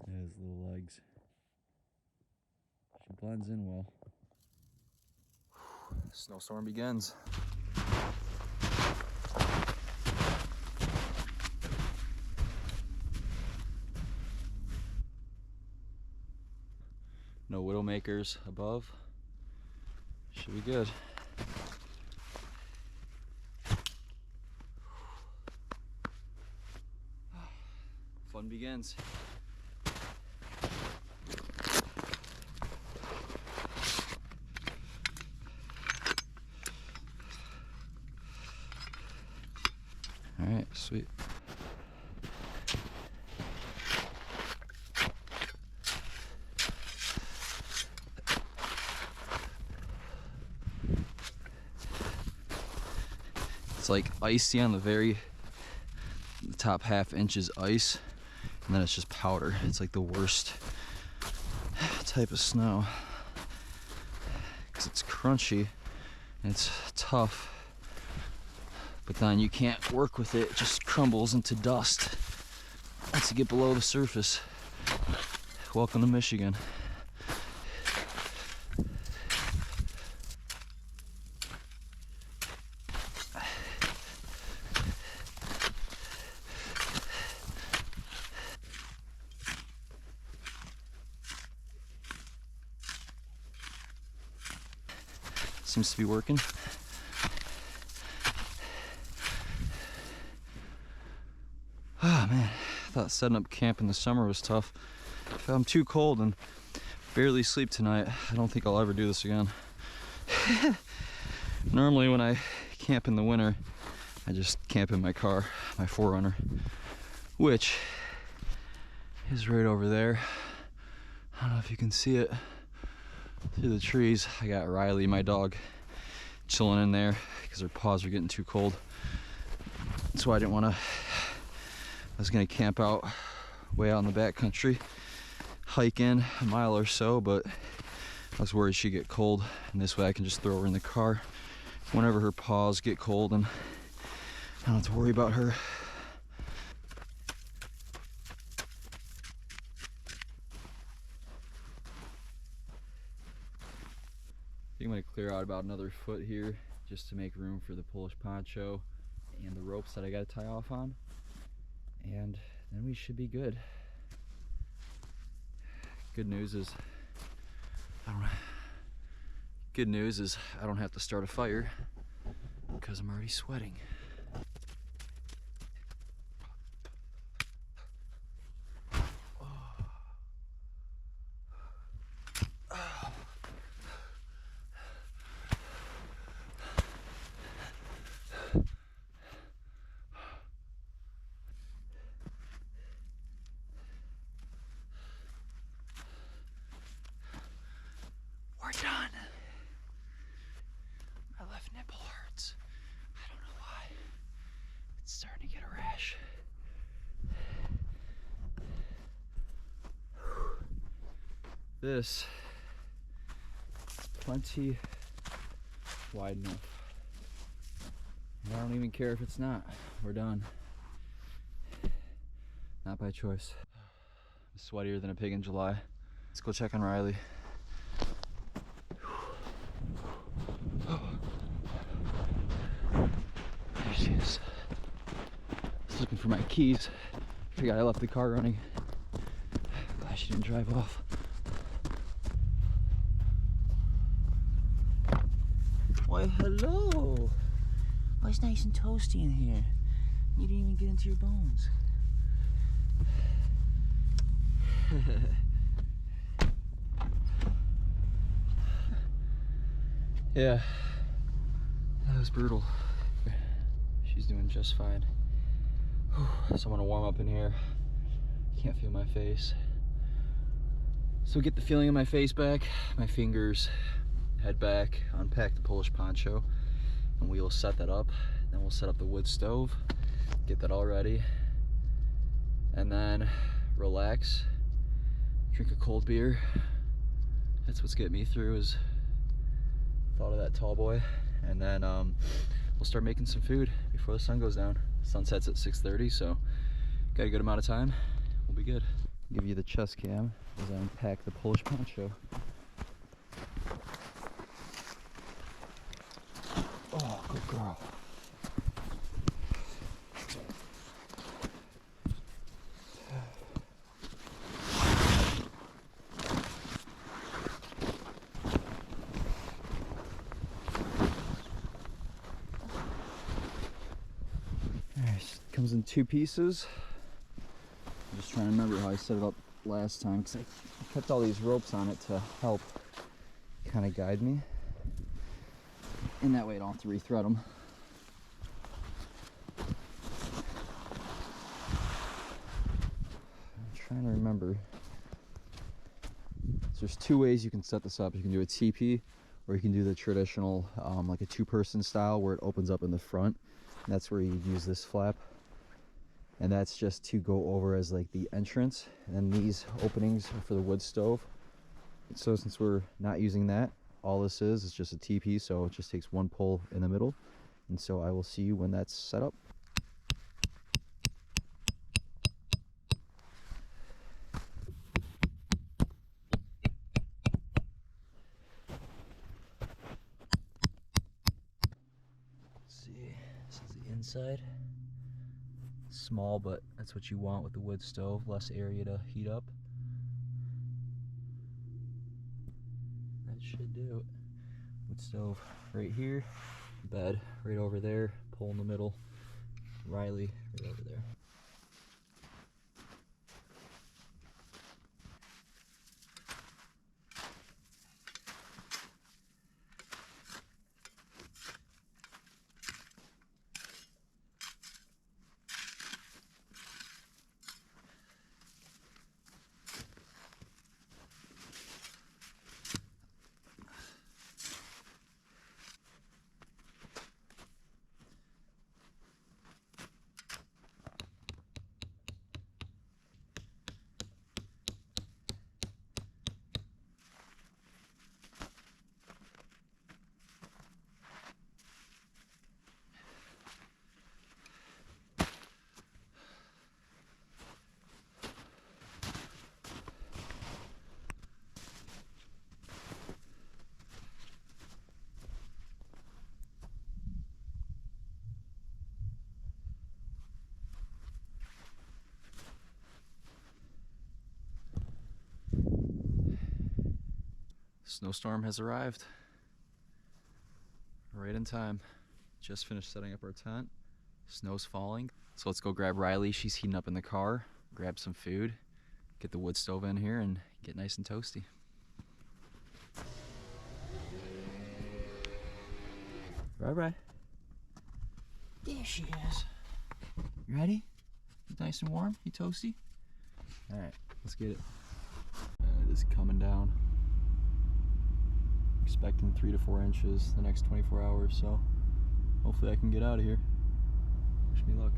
His little legs. She blends in well. Snowstorm begins. No widowmakers above. Should be good. Fun begins. All right, sweet. It's like icy on the top half inch is ice, and then it's just powder. It's like the worst type of snow because it's crunchy and it's tough, but then you can't work with it. It just crumbles into dust once you get below the surface. Welcome to Michigan. Seems to be working. Oh man, I thought setting up camp in the summer was tough. If I'm too cold and barely sleep tonight, I don't think I'll ever do this again. Normally when I camp in the winter, I just camp in my car, my 4Runner, which is right over there. I don't know if you can see it through the trees. I got Riley, my dog, chilling in there because her paws are getting too cold. So I was gonna camp out way out in the back country, hike in a mile or so, but I was worried she'd get cold, and this way I can just throw her in the car whenever her paws get cold and I don't have to worry about her. I think I'm gonna clear out about another foot here just to make room for the Polish poncho and the ropes that I gotta tie off on, and then we should be good. Good news is I don't have to start a fire because I'm already sweating. We're done. My left nipple hurts. I don't know why. It's starting to get a rash. This plenty wide enough. I don't even care if it's not. We're done. Not by choice. I'm sweatier than a pig in July. Let's go check on Riley. There she is. I was looking for my keys. Forgot I left the car running. Glad she didn't drive off. Why, hello. Oh, it's nice and toasty in here. You didn't even get into your bones. Yeah, that was brutal. She's doing just fine. So I'm gonna warm up in here. Can't feel my face. So get the feeling of my face back, my fingers, head back, unpack the Polish poncho, and we will set that up. Then we'll set up the wood stove, get that all ready, and then relax, drink a cold beer. That's what's getting me through, is thought of that tall boy. And then we'll start making some food before the sun goes down. Sun sets at 6:30, so Got a good amount of time. We'll be good. Give you the chest cam as I unpack the Polish poncho. Oh, good girl. Alright, comes in 2 pieces. I'm just trying to remember how I set it up last time because I kept all these ropes on it to help kind of guide me. And that way I don't have to re-thread them. I'm trying to remember. So there's 2 ways you can set this up. You can do a TP or you can do the traditional like a 2-person style where it opens up in the front. And that's where you use this flap. And that's just to go over as like the entrance. And then these openings are for the wood stove. So since we're not using that, all this is just a TP, so it just takes 1 pull in the middle. And so I will see you when that's set up. Let's see, this is the inside. Small, but that's what you want with the wood stove, less area to heat up. That should do it. Wood stove right here, bed right over there, pole in the middle, Riley right over there. Snowstorm has arrived. Right in time. Just finished setting up our tent. Snow's falling. So let's go grab Riley. She's heating up in the car. Grab some food. Get the wood stove in here and get nice and toasty. Bye-bye. There she is. You ready? You nice and warm? You toasty? Alright, let's get it. It is coming down. Expecting 3 to 4 inches the next 24 hours, so hopefully I can get out of here. Wish me luck.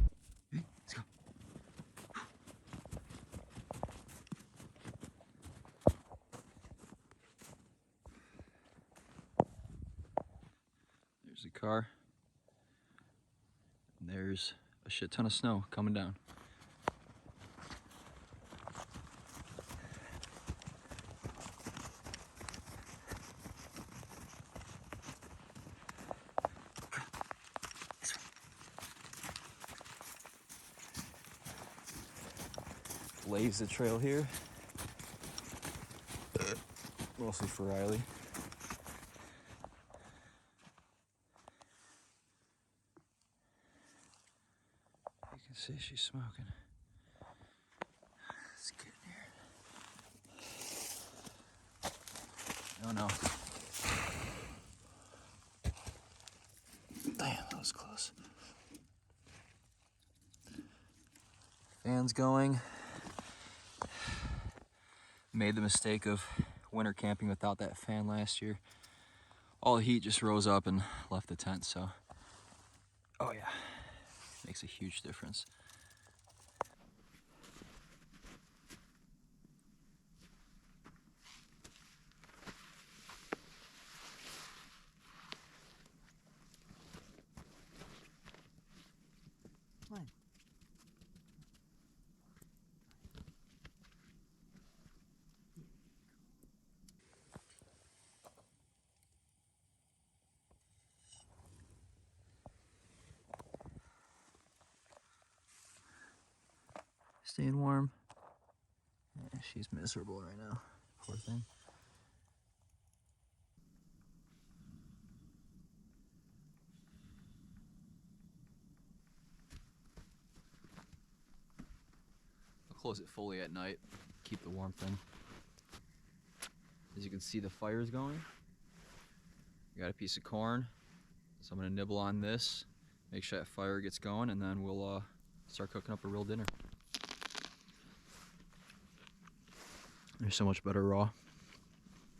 Hey, let's go. There's the car. And there's a shit ton of snow coming down. Lays the trail here. Mostly for Riley. You can see she's smoking. Let's get in here. Oh no. Damn, that was close. Fan's going. Made the mistake of winter camping without that fan last year. All the heat just rose up and left the tent, so oh yeah, makes a huge difference. Come on. staying warm. Yeah, she's miserable right now. Poor thing. I'll close it fully at night, keep the warmth in. As you can see, the fire's going. I got a piece of corn, so I'm gonna nibble on this, make sure that fire gets going, and then we'll start cooking up a real dinner. They're so much better raw.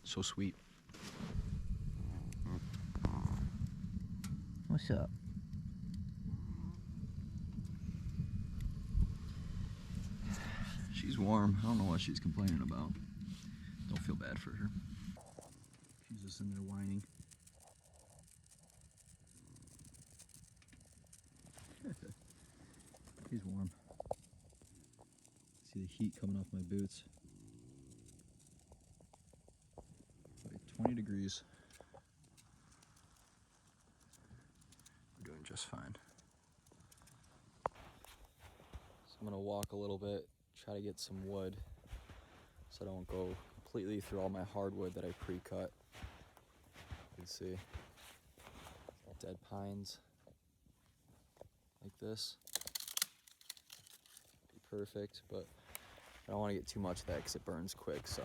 So sweet. What's up? She's warm. I don't know what she's complaining about. Don't feel bad for her. She's just in there whining. She's warm. See the heat coming off my boots. Like 20 degrees. We're doing just fine. So I'm gonna walk a little bit, try to get some wood so I don't go completely through all my hardwood that I pre-cut. You can see dead pines like this. Be perfect, but I don't want to get too much of that because it burns quick. So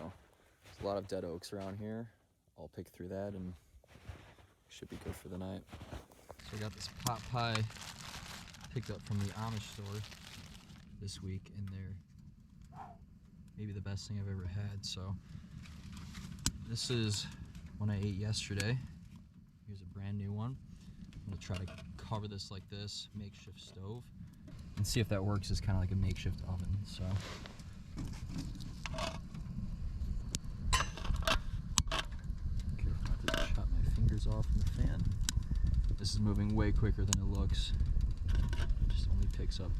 there's a lot of dead oaks around here. I'll pick through that and should be good for the night. So I got this pot pie picked up from the Amish store this week, and they're maybe the best thing I've ever had. So this is one I ate yesterday. Here's a brand new one. I'm gonna try to cover this like this, makeshift stove, and see if that works as kind of like a makeshift oven. So careful not to chop my fingers off in the fan. This is moving way quicker than it looks. It just only picks up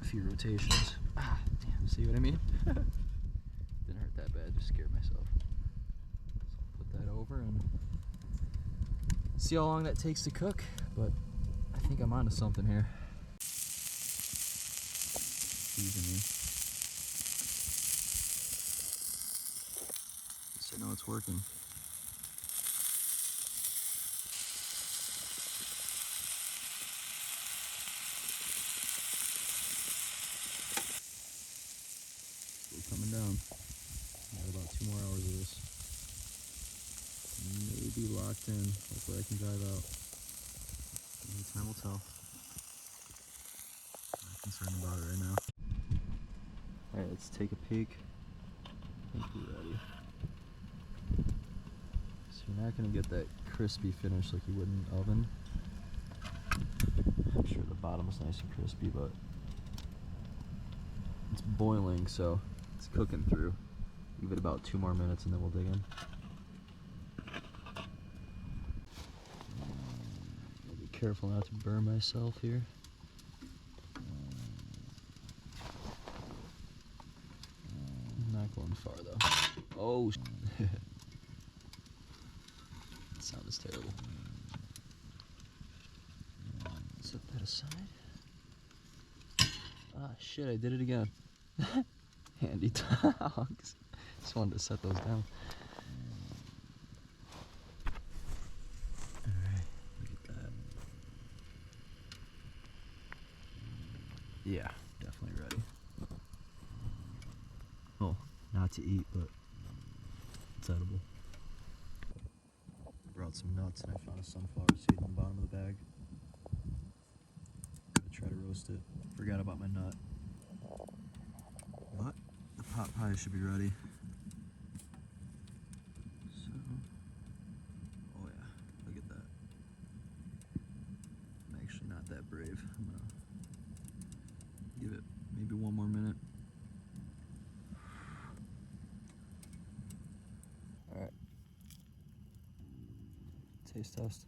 a few rotations. Ah, damn, see what I mean? Didn't hurt that bad, just scared myself. So I'll put that over and see how long that takes to cook, but I think I'm onto something here. Seasoning. So I know it's working. Still coming down. Got about 2 more hours of this. Maybe locked in. Hopefully I can drive out. Only time will tell. I'm not concerned about it right now. Alright, let's take a peek. I think we're ready. So you're not going to get that crispy finish like you would in an oven. I'm sure the bottom's nice and crispy, but it's boiling, so it's cooking through. Give it about 2 more minutes and then we'll dig in. I'll be careful not to burn myself here. Not going far though. Oh, that sound is terrible. Set that aside. Ah, shit, I did it again. Handy dogs. Just wanted to set those down. Alright, look at that. Yeah, definitely ready. Oh, not to eat, but it's edible. Brought some nuts and I found a sunflower seed in the bottom of the bag. Gonna try to roast it. Forgot about my nut. But the pot pie should be ready. So, oh yeah, look at that. I'm actually not that brave. I'm gonna give it maybe 1 more minute. Alright. Taste test.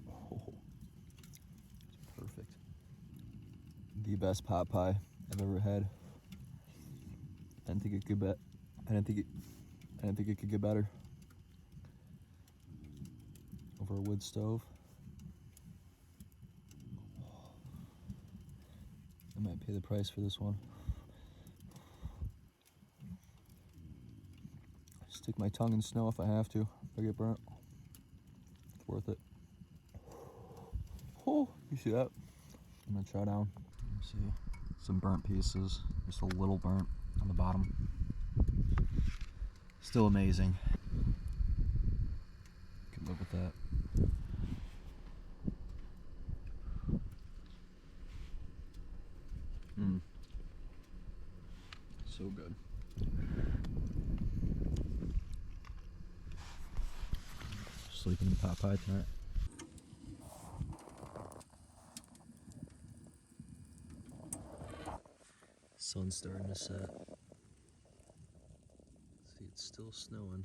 Oh, it's perfect. The best pot pie I've ever had. I didn't think it could get better. over a wood stove. I might pay the price for this one. Stick my tongue in snow if I have to. If I get burnt, it's worth it. Oh, you see that? I'm gonna chow down. See some burnt pieces, just a little burnt on the bottom. Still amazing. Can live with that. So good. Sleeping in pot pie tonight. Sun's starting to set. See, it's still snowing.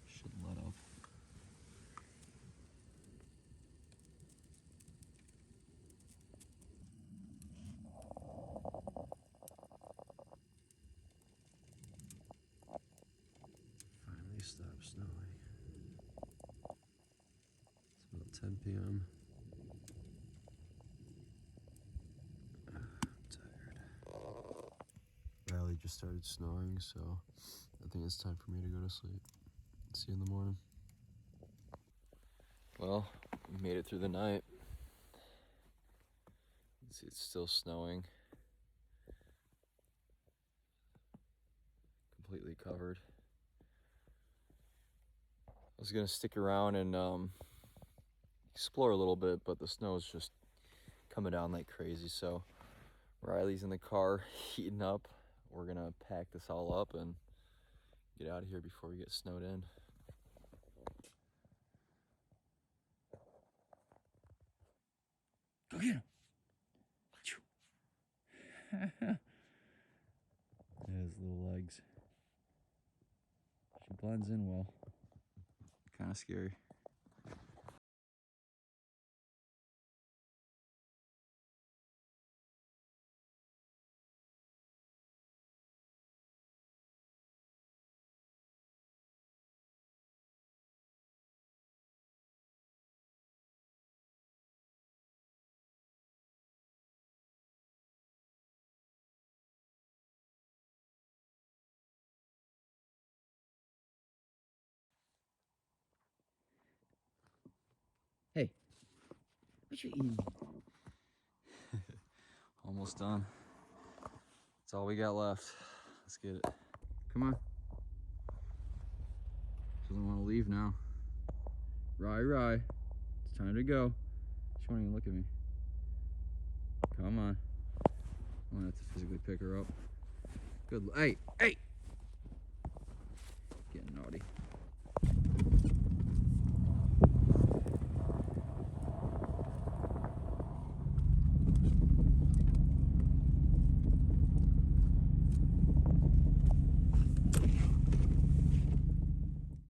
Should let up. Finally stopped snowing. It's about 10 p.m. I'm tired. Valley just started snowing, so I think it's time for me to go to sleep. See you in the morning. Well, we made it through the night. See, it's still snowing. Completely covered. I was gonna stick around and explore a little bit, but the snow is just coming down like crazy. So Riley's in the car heating up. We're gonna pack this all up and get out of here before we get snowed in. Go get him. His little legs. She blends in well. Kind of scary. Hey, what you eating? Almost done. That's all we got left. Let's get it. Come on. Doesn't want to leave now. Rye. It's time to go. She won't even look at me. Come on. I'm gonna have to physically pick her up. Good. Hey! Getting naughty.